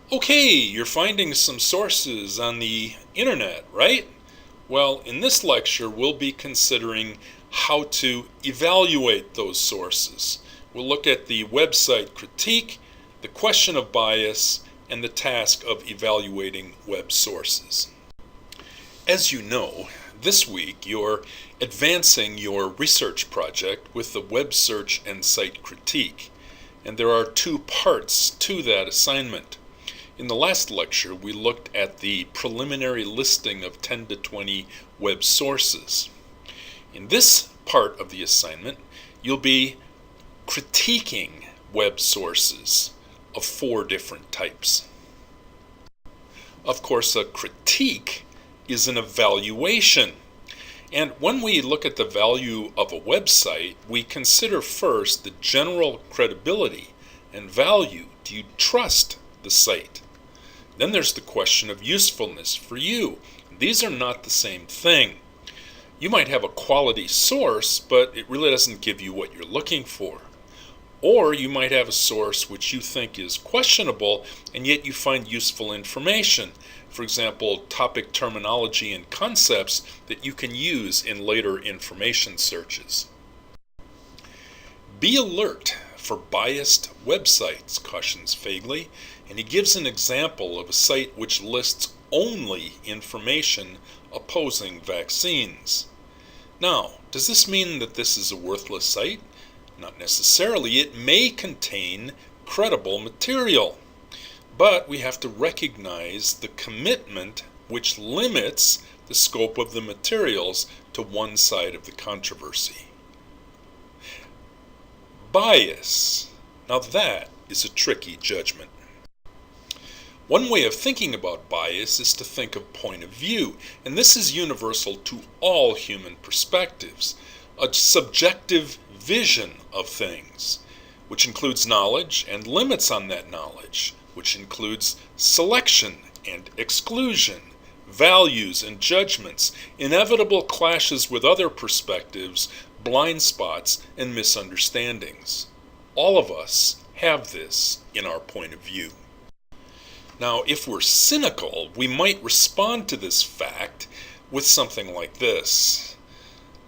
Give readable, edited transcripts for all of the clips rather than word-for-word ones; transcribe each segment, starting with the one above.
Okay, you're finding some sources on the internet, right? Well, in this lecture, we'll be considering how to evaluate those sources. We'll look at the website critique, the question of bias, and the task of evaluating web sources. As you know, this week you're advancing your research project with the web search and site critique, and there are two parts to that assignment. In the last lecture, we looked at the preliminary listing of 10 to 20 web sources. In this part of the assignment, you'll be critiquing web sources of 4 different types. Of course, a critique is an evaluation. And when we look at the value of a website, we consider first the general credibility and value. Do you trust the site? Then there's the question of usefulness for you. These are not the same thing. You might have a quality source, but it really doesn't give you what you're looking for. Or you might have a source which you think is questionable, and yet you find useful information. For example, topic terminology and concepts that you can use in later information searches. Be alert for biased websites, cautions Fagley, and he gives an example of a site which lists only information opposing vaccines. Now, does this mean that this is a worthless site? Not necessarily. It may contain credible material, but we have to recognize the commitment which limits the scope of the materials to one side of the controversy. Bias. Now that is a tricky judgment. One way of thinking about bias is to think of point of view, and this is universal to all human perspectives, a subjective vision of things, which includes knowledge and limits on that knowledge, which includes selection and exclusion, values and judgments, inevitable clashes with other perspectives, blind spots, and misunderstandings. All of us have this in our point of view. Now, if we're cynical, we might respond to this fact with something like this.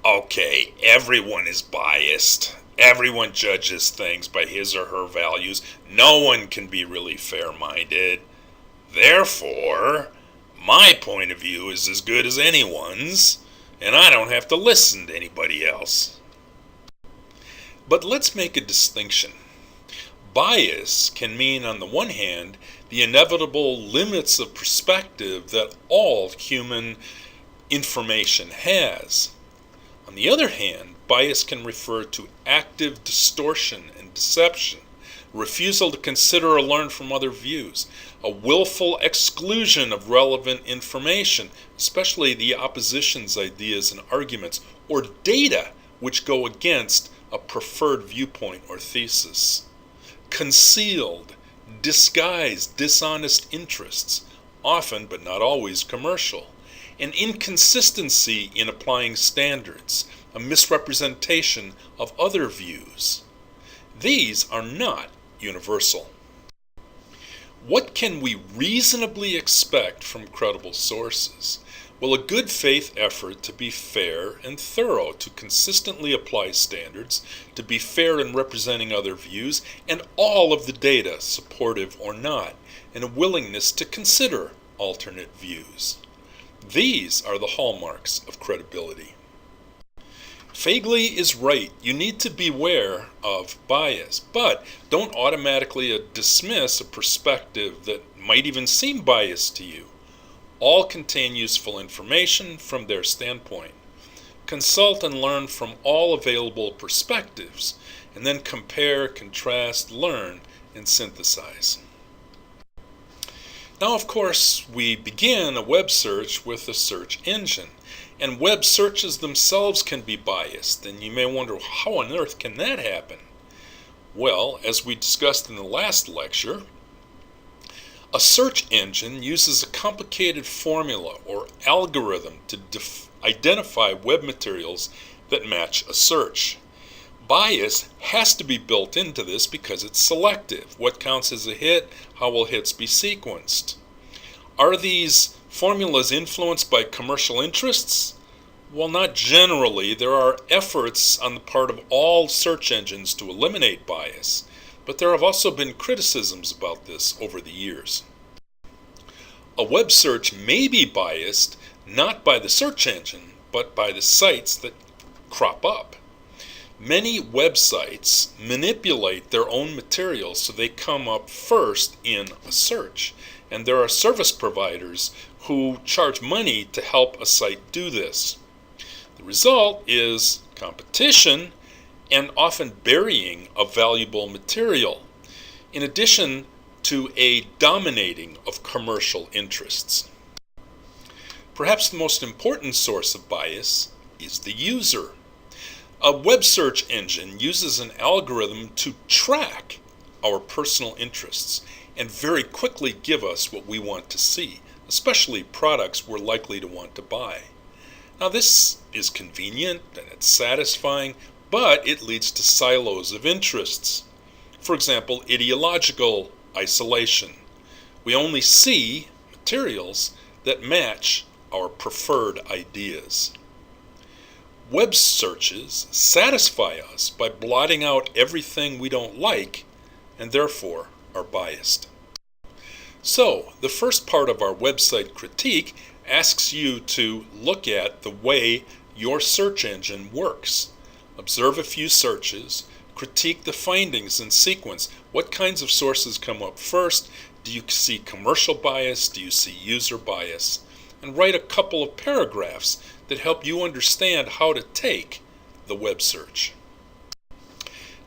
Okay, everyone is biased. Everyone judges things by his or her values. No one can be really fair-minded. Therefore, my point of view is as good as anyone's, and I don't have to listen to anybody else. But let's make a distinction. Bias can mean, on the one hand, the inevitable limits of perspective that all human information has. On the other hand, bias can refer to active distortion and deception, refusal to consider or learn from other views, a willful exclusion of relevant information, especially the opposition's ideas and arguments, or data which go against a preferred viewpoint or thesis. Concealed, disguised, dishonest interests, often but not always commercial. An inconsistency in applying standards, a misrepresentation of other views. These are not universal. What can we reasonably expect from credible sources? Well, a good faith effort to be fair and thorough, to consistently apply standards, to be fair in representing other views, and all of the data, supportive or not, and a willingness to consider alternate views. These are the hallmarks of credibility. Fagley is right. You need to beware of bias, but don't automatically dismiss a perspective that might even seem biased to you. All contain useful information from their standpoint. Consult and learn from all available perspectives, and then compare, contrast, learn, and synthesize. Now, of course, we begin a web search with a search engine, and web searches themselves can be biased, and you may wonder, how on earth can that happen? Well, as we discussed in the last lecture, a search engine uses a complicated formula or algorithm to identify web materials that match a search. bias has to be built into this because it's selective. What counts as a hit? How will hits be sequenced? Are these formulas influenced by commercial interests? Well, not generally. There are efforts on the part of all search engines to eliminate bias, but there have also been criticisms about this over the years. A web search may be biased not by the search engine, but by the sites that crop up. Many websites manipulate their own materials so they come up first in a search, and there are service providers who charge money to help a site do this. The result is competition and often burying of valuable material, in addition to a dominating of commercial interests. Perhaps the most important source of bias is the user. A web search engine uses an algorithm to track our personal interests and very quickly give us what we want to see, especially products we're likely to want to buy. Now, this is convenient and it's satisfying, but it leads to silos of interests. For example, ideological isolation. We only see materials that match our preferred ideas. Web searches satisfy us by blotting out everything we don't like and therefore are biased. So, the first part of our website critique asks you to look at the way your search engine works. Observe a few searches, critique the findings in sequence. What kinds of sources come up first? Do you see commercial bias? Do you see user bias? And write a couple of paragraphs that help you understand how to take the web search.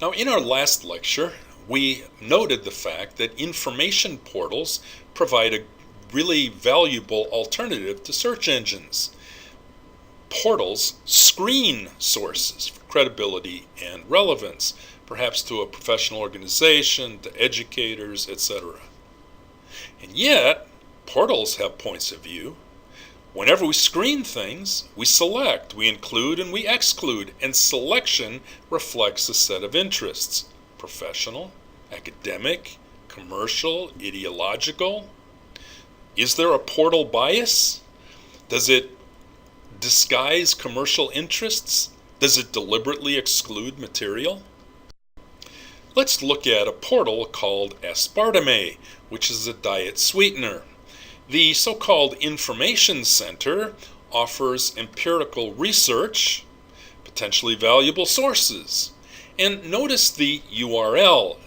Now, in our last lecture, we noted the fact that information portals provide a really valuable alternative to search engines. Portals screen sources for credibility and relevance, perhaps to a professional organization, to educators, etc. And yet, portals have points of view. Whenever we screen things, we select, we include, and we exclude, and selection reflects a set of interests: professional, academic, commercial, ideological. Is there a portal bias? Does it disguise commercial interests? Does it deliberately exclude material? Let's look at a portal called aspartame, which is a diet sweetener. The so-called information center offers empirical research, potentially valuable sources. And notice the URL,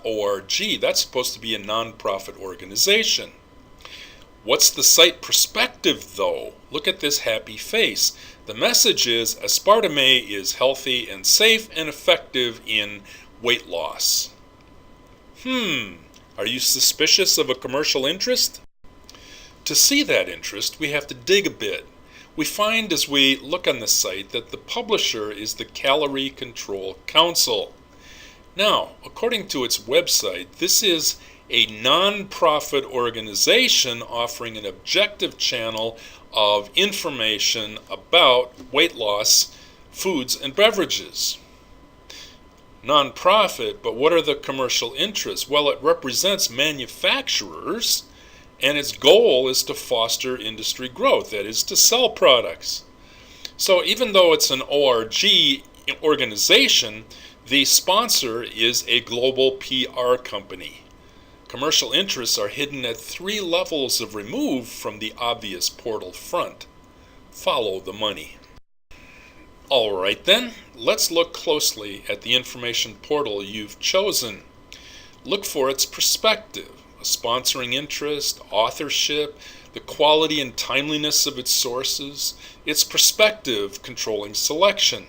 .org. That's supposed to be a nonprofit organization. What's the site perspective, though? Look at this happy face. The message is aspartame is healthy and safe and effective in weight loss. Are you suspicious of a commercial interest? To see that interest, we have to dig a bit. We find as we look on the site that the publisher is the Calorie Control Council. Now, according to its website, this is a non-profit organization offering an objective channel of information about weight loss, foods, and beverages. Non-profit, but what are the commercial interests? Well, it represents manufacturers, and its goal is to foster industry growth, that is, to sell products. So even though it's an ORG organization, the sponsor is a global PR company. Commercial interests are hidden at 3 levels of remove from the obvious portal front. Follow the money. All right then, let's look closely at the information portal you've chosen. Look for its perspective, a sponsoring interest, authorship, the quality and timeliness of its sources, its perspective controlling selection,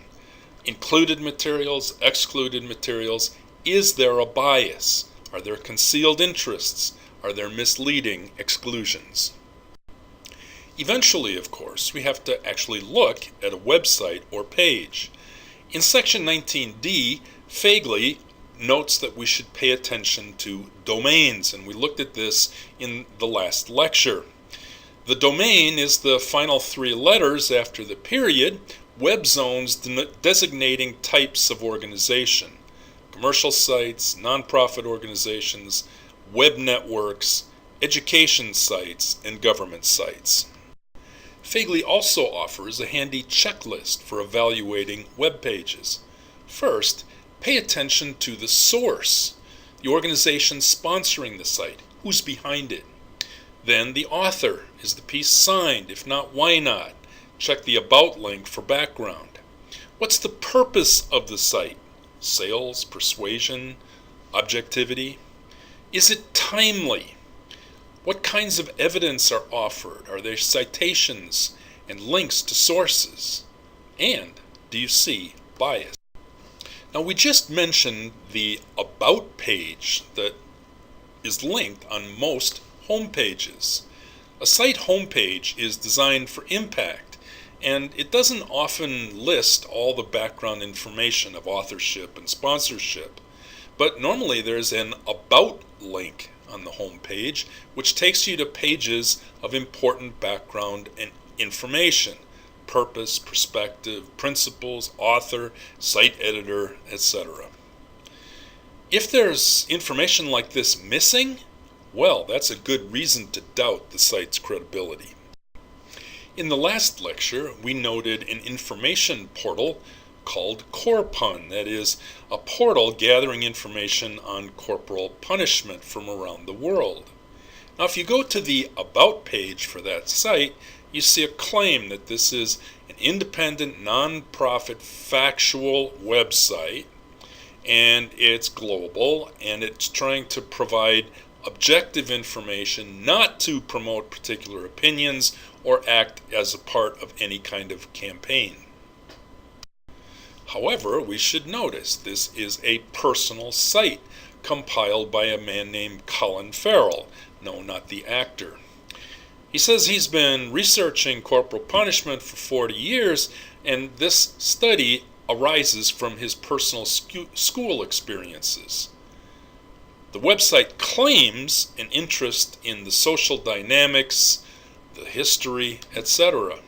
included materials, excluded materials. Is there a bias? Are there concealed interests? Are there misleading exclusions? Eventually, of course, we have to actually look at a website or page. In section 19D, Fagley notes that we should pay attention to domains, and we looked at this in the last lecture. The domain is the final 3 letters after the period, web zones designating types of organization: commercial sites, nonprofit organizations, web networks, education sites, and government sites. Fegley also offers a handy checklist for evaluating web pages. First, pay attention to the source, the organization sponsoring the site, who's behind it. Then the author. Is the piece signed? If not, why not? Check the About link for background. What's the purpose of the site? Sales, persuasion, objectivity? Is it timely? What kinds of evidence are offered? Are there citations and links to sources? And do you see bias? Now, we just mentioned the About page that is linked on most home pages. A site homepage is designed for impact, and it doesn't often list all the background information of authorship and sponsorship. But normally there's an About link on the home page, which takes you to pages of important background and information: purpose, perspective, principles, author, site editor, etc. If there's information like this missing, well, that's a good reason to doubt the site's credibility. In the last lecture, we noted an information portal called Corpun, that is, a portal gathering information on corporal punishment from around the world. Now, if you go to the About page for that site, you see a claim that this is an independent, non-profit, factual website, and it's global, and it's trying to provide objective information, not to promote particular opinions or act as a part of any kind of campaign. However, we should notice this is a personal site compiled by a man named Colin Farrell. No, not the actor. He says he's been researching corporal punishment for 40 years, and this study arises from his personal school experiences. The website claims an interest in the social dynamics, the history, etc.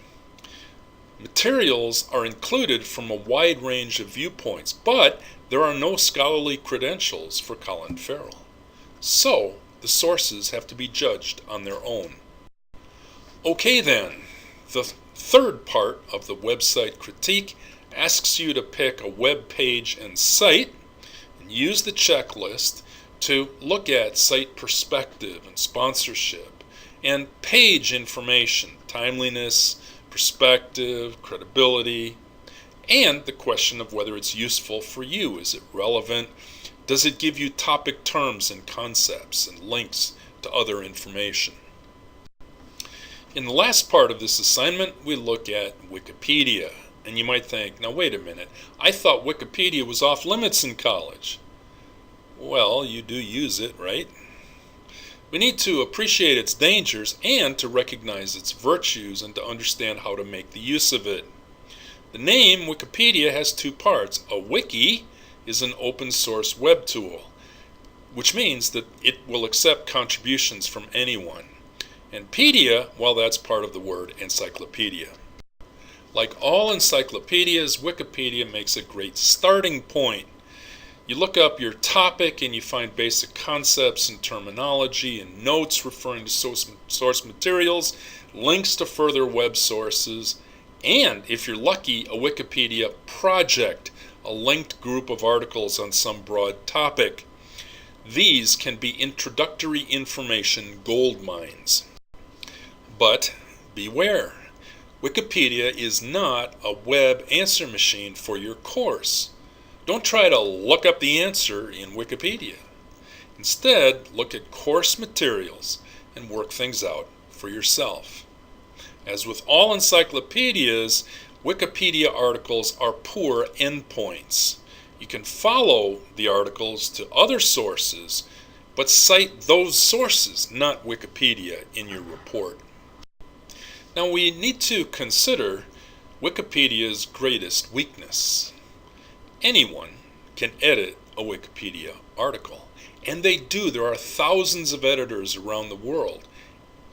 Materials are included from a wide range of viewpoints, but there are no scholarly credentials for Colin Farrell. So, the sources have to be judged on their own. Okay then, the third part of the website critique asks you to pick a web page and site and use the checklist to look at site perspective and sponsorship and page information, timeliness, perspective, credibility, and the question of whether it's useful for you. Is it relevant? Does it give you topic terms and concepts and links to other information? In the last part of this assignment, we look at Wikipedia. And you might think, now wait a minute, I thought Wikipedia was off limits in college. Well, you do use it, right? We need to appreciate its dangers and to recognize its virtues and to understand how to make the use of it. The name Wikipedia has two parts. A wiki is an open source web tool, which means that it will accept contributions from anyone. And pedia, well, that's part of the word encyclopedia. Like all encyclopedias, Wikipedia makes a great starting point. You look up your topic and you find basic concepts and terminology and notes referring to source materials, links to further web sources, and, if you're lucky, a Wikipedia project, a linked group of articles on some broad topic. These can be introductory information gold mines. But beware, Wikipedia is not a web answer machine for your course. Don't try to look up the answer in Wikipedia. Instead, look at course materials and work things out for yourself. As with all encyclopedias, Wikipedia articles are poor endpoints. You can follow the articles to other sources, but cite those sources, not Wikipedia, in your report. Now we need to consider Wikipedia's greatest weakness. Anyone can edit a Wikipedia article, and they do. There are thousands of editors around the world.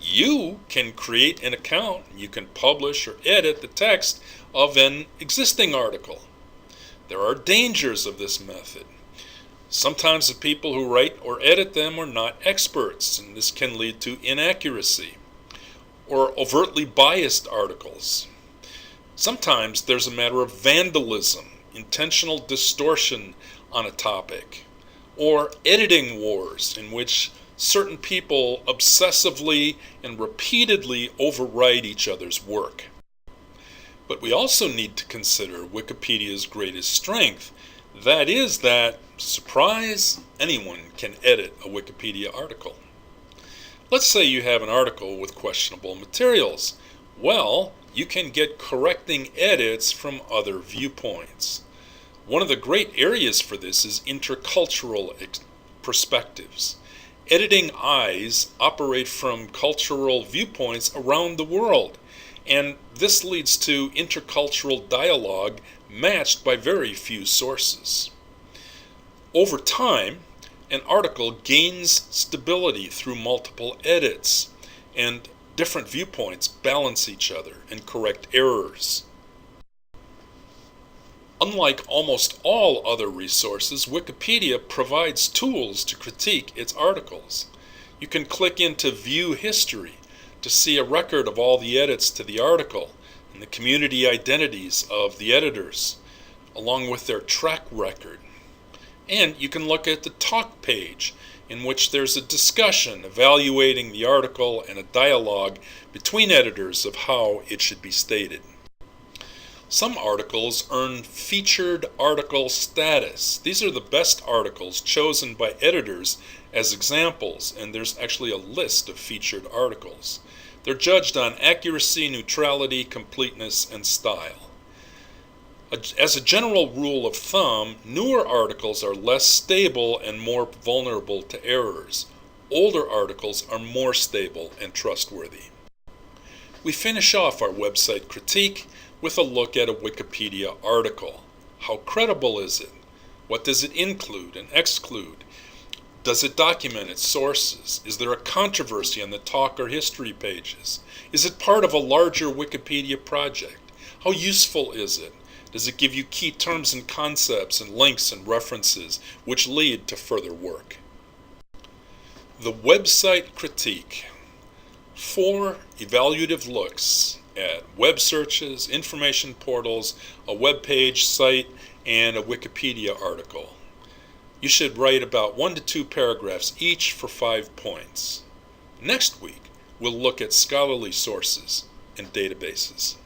You can create an account. You can publish or edit the text of an existing article. There are dangers of this method. Sometimes the people who write or edit them are not experts, and this can lead to inaccuracy or overtly biased articles. Sometimes there's a matter of vandalism, intentional distortion on a topic, or editing wars in which certain people obsessively and repeatedly overwrite each other's work. But we also need to consider Wikipedia's greatest strength. That is that, surprise, anyone can edit a Wikipedia article. Let's say you have an article with questionable materials. Well, you can get correcting edits from other viewpoints. One of the great areas for this is intercultural perspectives. Editing eyes operate from cultural viewpoints around the world, and this leads to intercultural dialogue matched by very few sources. Over time, an article gains stability through multiple edits, and different viewpoints balance each other and correct errors. Unlike almost all other resources, Wikipedia provides tools to critique its articles. You can click into View History to see a record of all the edits to the article and the community identities of the editors, along with their track record. And you can look at the talk page, in which there's a discussion evaluating the article and a dialogue between editors of how it should be stated. Some articles earn featured article status. These are the best articles chosen by editors as examples, and there's actually a list of featured articles. They're judged on accuracy, neutrality, completeness, and style. As a general rule of thumb, newer articles are less stable and more vulnerable to errors. Older articles are more stable and trustworthy. We finish off our website critique with a look at a Wikipedia article. How credible is it? What does it include and exclude? Does it document its sources? Is there a controversy on the talk or history pages? Is it part of a larger Wikipedia project? How useful is it? Does it give you key terms and concepts and links and references which lead to further work? The website critique. 4 evaluative looks at web searches, information portals, a web page, site, and a Wikipedia article. You should write about 1 to 2 paragraphs each for 5 points. Next week, we'll look at scholarly sources and databases.